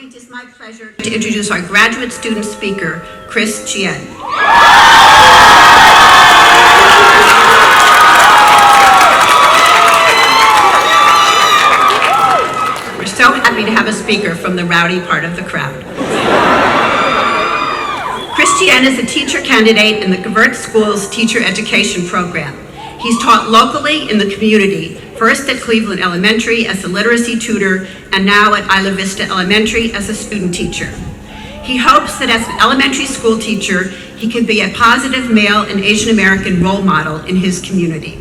it is my pleasure to introduce our graduate student speaker, Chien. We're so happy to have a speaker from the rowdy part of the crowd. Chien is a teacher candidate in the Convert School's teacher education program. He's taught locally in the community, first at Cleveland Elementary as a literacy tutor, and now at Isla Vista Elementary as a student teacher. He hopes that as an elementary school teacher, he can be a positive male and Asian American role model in his community.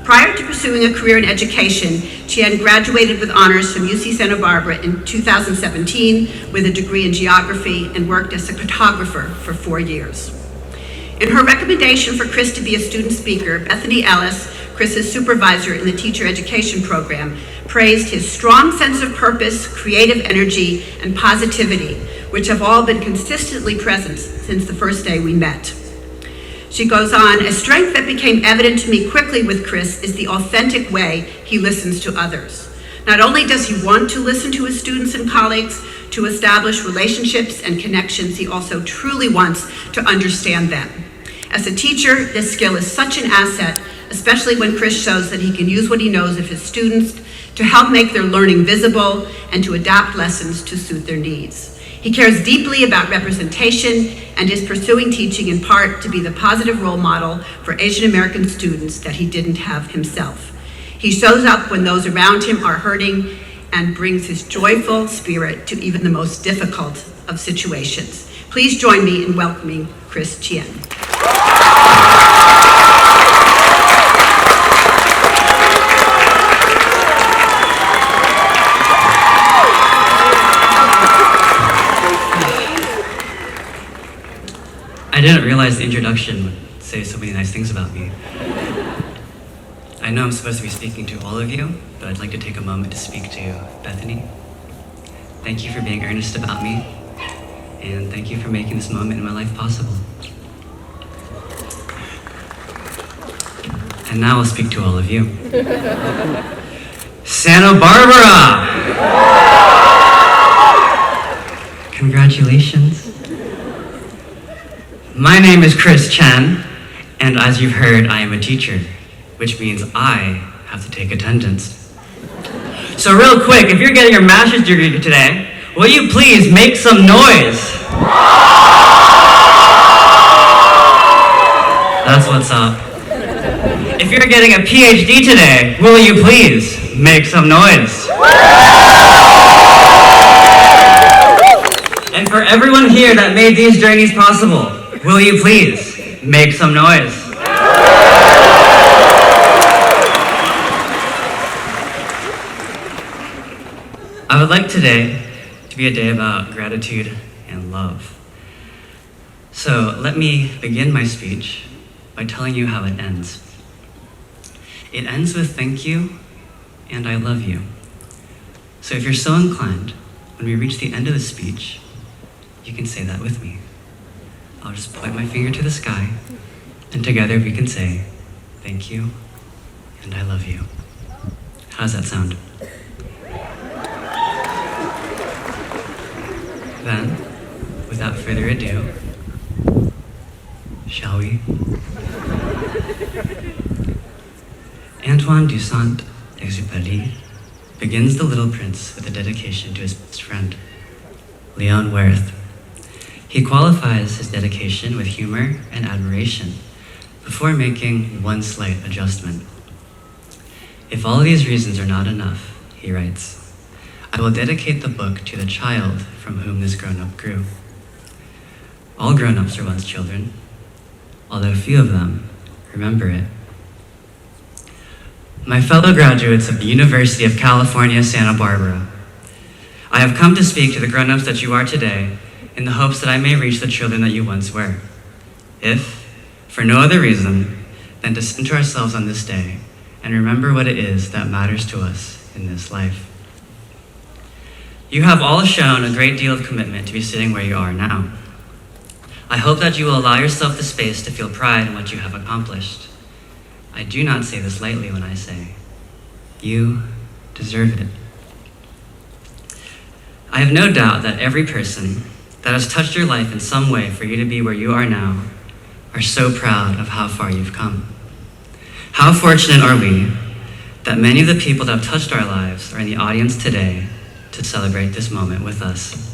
Prior to pursuing a career in education, Chien graduated with honors from UC Santa Barbara in 2017 with a degree in geography and worked as a photographer for 4 years. In her recommendation for Chris to be a student speaker, Bethany Ellis, Chris's supervisor in the teacher education program, praised his strong sense of purpose, creative energy, and positivity, which have all been consistently present since the first day we met. She goes on, a strength that became evident to me quickly with Chris is the authentic way he listens to others. Not only does he want to listen to his students and colleagues, to establish relationships and connections, he also truly wants to understand them. As a teacher, this skill is such an asset, especially when Chris shows that he can use what he knows of his students to help make their learning visible and to adapt lessons to suit their needs. He cares deeply about representation and is pursuing teaching in part to be the positive role model for Asian American students that he didn't have himself. He shows up when those around him are hurting and brings his joyful spirit to even the most difficult of situations. Please join me in welcoming Chien. I didn't realize the introduction would say so many nice things about me. I know I'm supposed to be speaking to all of you, but I'd like to take a moment to speak to Bethany. Thank you for being earnest about me, and thank you for making this moment in my life possible. And now I'll speak to all of you. Santa Barbara! Congratulations. My name is Chien, and as you've heard, I am a teacher, which means I have to take attendance. So real quick, if you're getting your master's degree today, will you please make some noise? That's what's up. If you're getting a PhD today, will you please make some noise? And for everyone here that made these journeys possible, will you please make some noise? I would like today to be a day about gratitude and love. So let me begin my speech by telling you how it ends. It ends with thank you and I love you. So if you're so inclined, when we reach the end of the speech, you can say that with me. I'll just point my finger to the sky, and together we can say, thank you, and I love you. How does that sound? Then, without further ado, shall we? Antoine de Saint-Exupéry begins The Little Prince with a dedication to his best friend, Leon Werth. He qualifies his dedication with humor and admiration before making one slight adjustment. If all these reasons are not enough, he writes, I will dedicate the book to the child from whom this grown-up grew. All grown-ups are once children, although few of them remember it. My fellow graduates of the University of California, Santa Barbara, I have come to speak to the grown-ups that you are today in the hopes that I may reach the children that you once were, if, for no other reason than to center ourselves on this day and remember what it is that matters to us in this life. You have all shown a great deal of commitment to be sitting where you are now. I hope that you will allow yourself the space to feel pride in what you have accomplished. I do not say this lightly when I say, you deserve it. I have no doubt that every person that has touched your life in some way for you to be where you are now are so proud of how far you've come. How fortunate are we that many of the people that have touched our lives are in the audience today to celebrate this moment with us.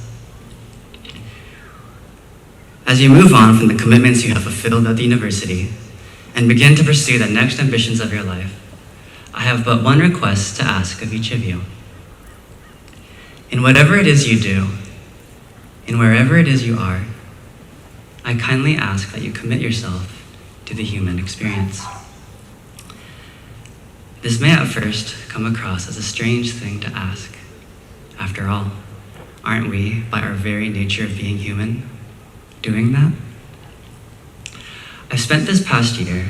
As you move on from the commitments you have fulfilled at the university and begin to pursue the next ambitions of your life, I have but one request to ask of each of you. In whatever it is you do, in wherever it is you are, I kindly ask that you commit yourself to the human experience. This may at first come across as a strange thing to ask. After all, aren't we, by our very nature of being human, doing that? I've spent this past year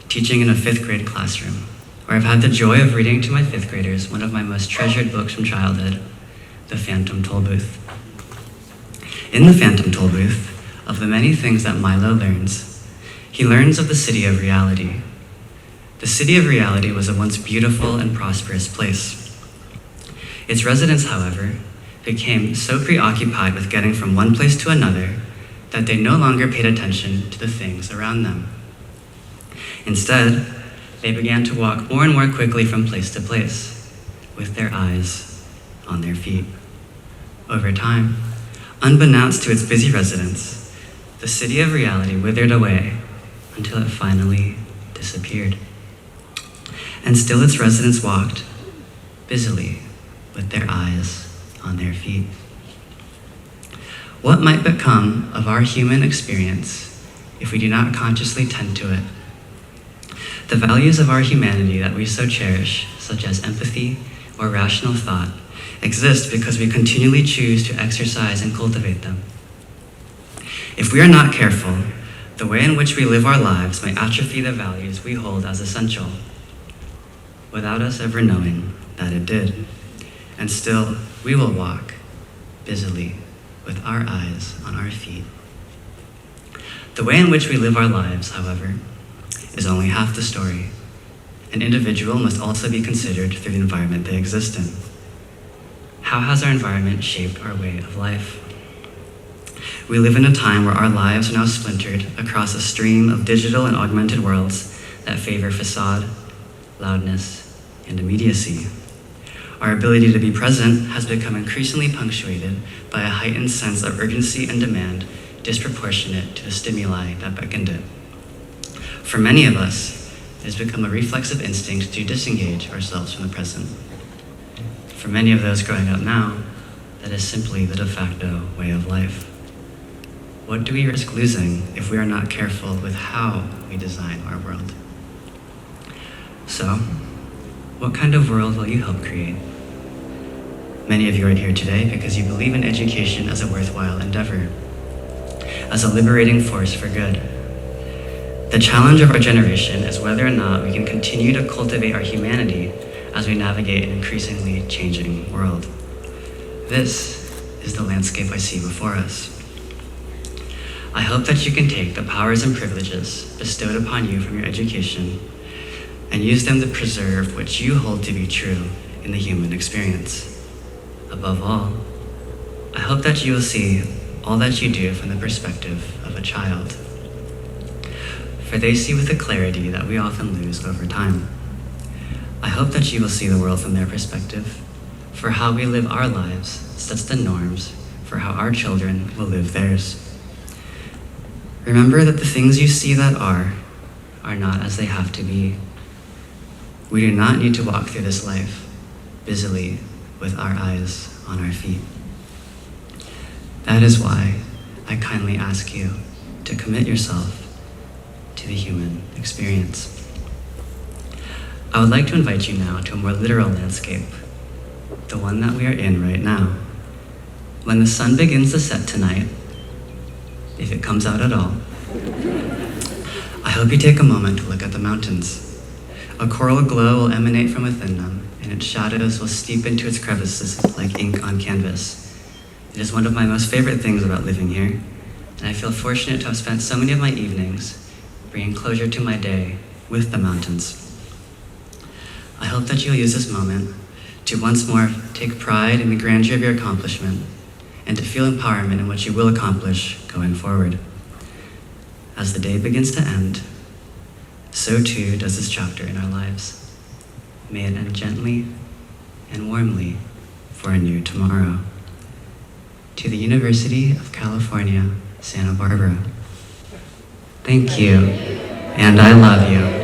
teaching in a 5th grade classroom, where I've had the joy of reading to my 5th graders one of my most treasured books from childhood, The Phantom Tollbooth. In The Phantom Tollbooth, of the many things that Milo learns, he learns of the city of reality. The city of reality was a once beautiful and prosperous place. Its residents, however, became so preoccupied with getting from one place to another that they no longer paid attention to the things around them. Instead, they began to walk more and more quickly from place to place, with their eyes on their feet. Over time, unbeknownst to its busy residents, the city of reality withered away until it finally disappeared. And still its residents walked busily with their eyes on their feet. What might become of our human experience if we do not consciously tend to it? The values of our humanity that we so cherish, such as empathy or rational thought, exist because we continually choose to exercise and cultivate them. If we are not careful, the way in which we live our lives may atrophy the values we hold as essential, without us ever knowing that it did. And still, we will walk busily with our eyes on our feet. The way in which we live our lives, however, is only half the story. An individual must also be considered through the environment they exist in. How has our environment shaped our way of life? We live in a time where our lives are now splintered across a stream of digital and augmented worlds that favor facade, loudness, and immediacy. Our ability to be present has become increasingly punctuated by a heightened sense of urgency and demand disproportionate to the stimuli that beckoned it. For many of us, it has become a reflexive instinct to disengage ourselves from the present. For many of those growing up now, that is simply the de facto way of life. What do we risk losing if we are not careful with how we design our world? So, what kind of world will you help create? Many of you are here today because you believe in education as a worthwhile endeavor, as a liberating force for good. The challenge of our generation is whether or not we can continue to cultivate our humanity as we navigate an increasingly changing world. This is the landscape I see before us. I hope that you can take the powers and privileges bestowed upon you from your education and use them to preserve what you hold to be true in the human experience. Above all, I hope that you will see all that you do from the perspective of a child. For they see with a clarity that we often lose over time. I hope that you will see the world from their perspective, for how we live our lives sets the norms for how our children will live theirs. Remember that the things you see that are not as they have to be. We do not need to walk through this life busily with our eyes on our feet. That is why I kindly ask you to commit yourself to the human experience. I would like to invite you now to a more literal landscape, the one that we are in right now. When the sun begins to set tonight, if it comes out at all, I hope you take a moment to look at the mountains. A coral glow will emanate from within them, and its shadows will steep into its crevices like ink on canvas. It is one of my most favorite things about living here, and I feel fortunate to have spent so many of my evenings bringing closure to my day with the mountains. I hope that you'll use this moment to once more take pride in the grandeur of your accomplishment, and to feel empowerment in what you will accomplish going forward. As the day begins to end, so too does this chapter in our lives. May it end gently and warmly for a new tomorrow. To the University of California, Santa Barbara. Thank you, and I love you.